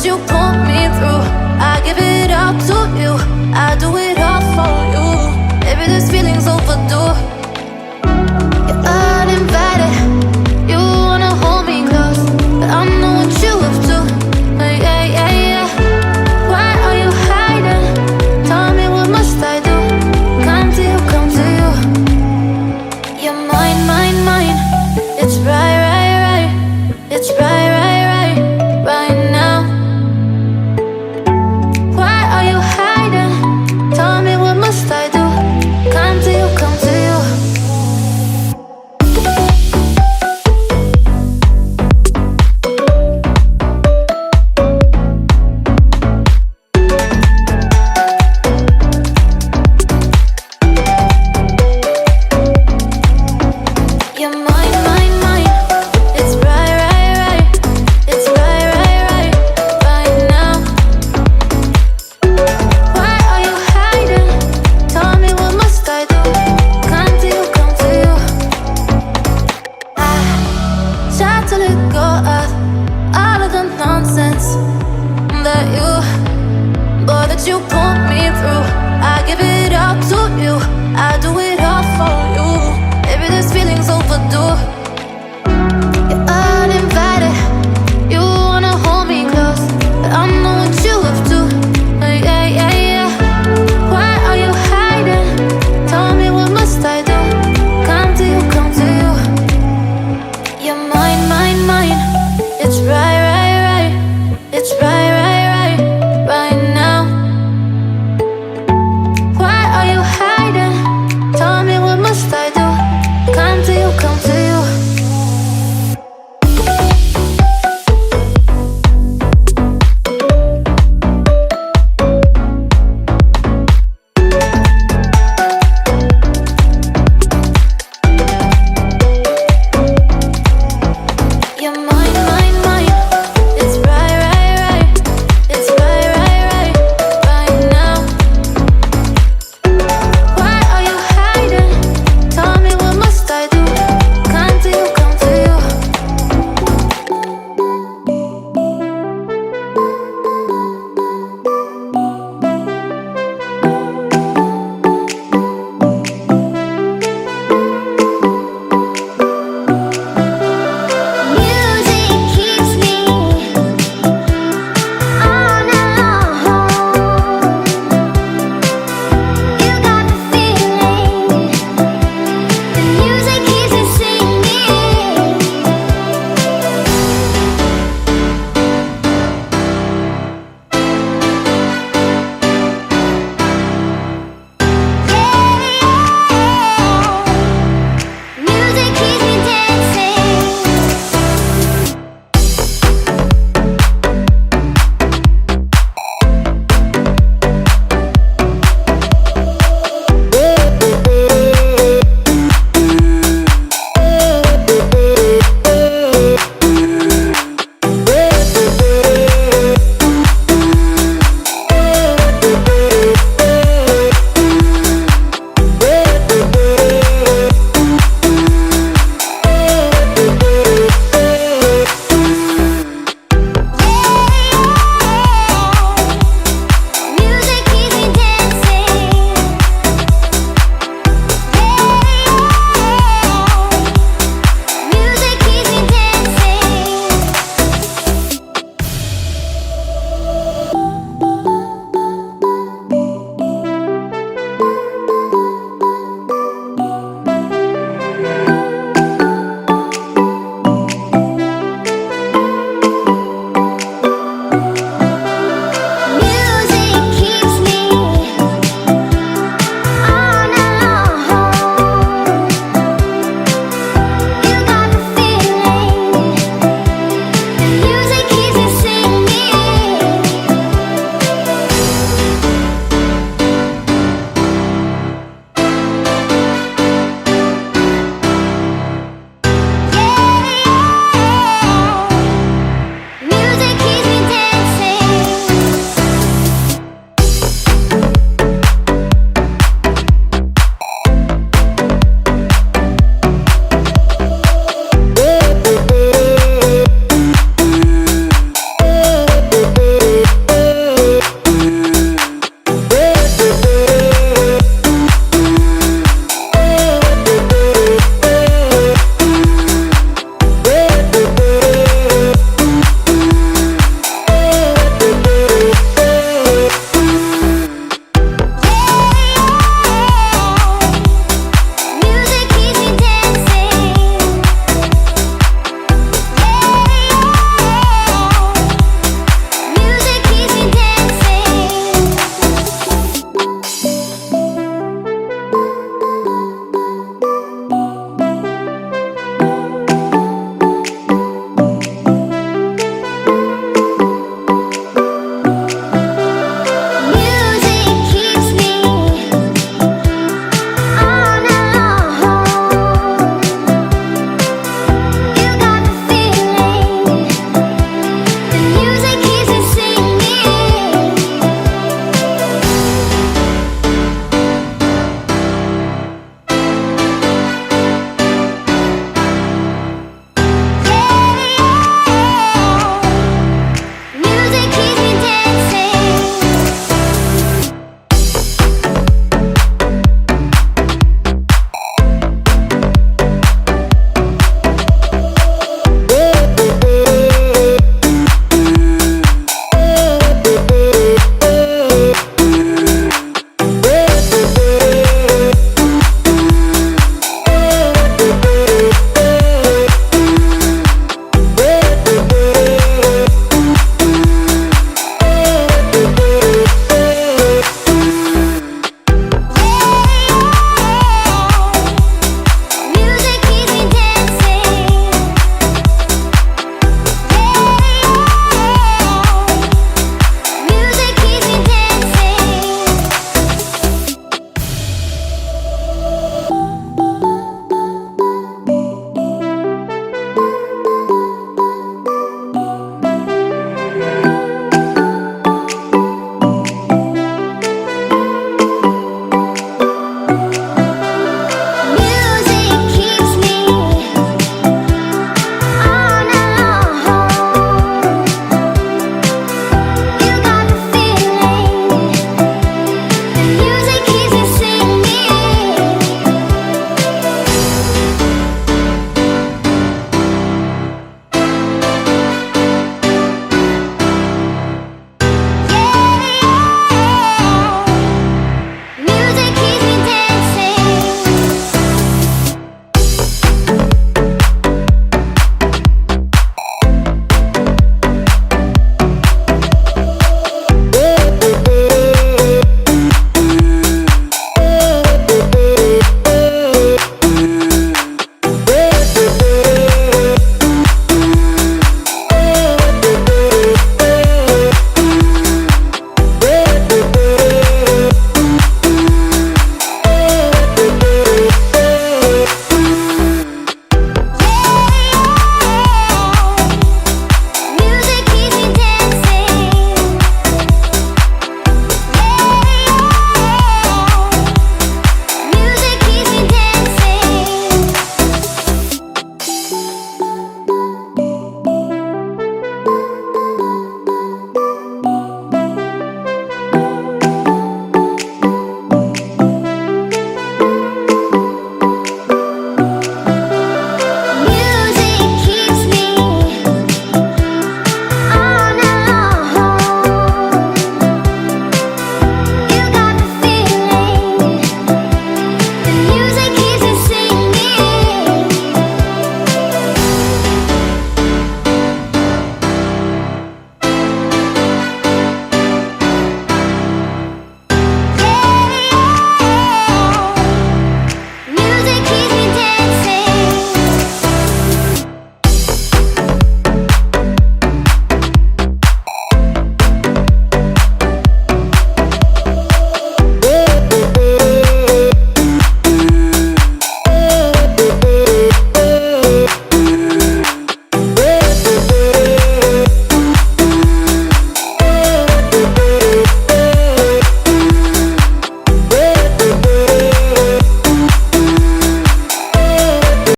that you pull me through. I give it up to you, I do it all for you. Maybe this feeling's overdue. You're uninvited, you wanna hold me close, but I know what you have to. Yeah, yeah, yeah. Why are you hiding? Tell me, what must I do? Come to you, come to you. You're mine, mine, mine. It's right, right, right. It's right, right, right, right now. Why are you hiding? Tell me, what must I do? Come to you, come to you. You're mine, mine, mine. It's right, right, right. It's right, right, right, right now. Why are you hiding? Tell me, what must I do? Come to you, come to you. I try to let go of all of the nonsense that you pull me through. I give it up to you, I do it all for you. Maybe this feeling's overdue. You're uninvited, you wanna hold me close, but I know what you have to. Yeah, yeah, yeah. Why are you hiding? Tell me, what must I do? Come to you, come to you. You're mine, mine, mine. It's right, right, right. It's right.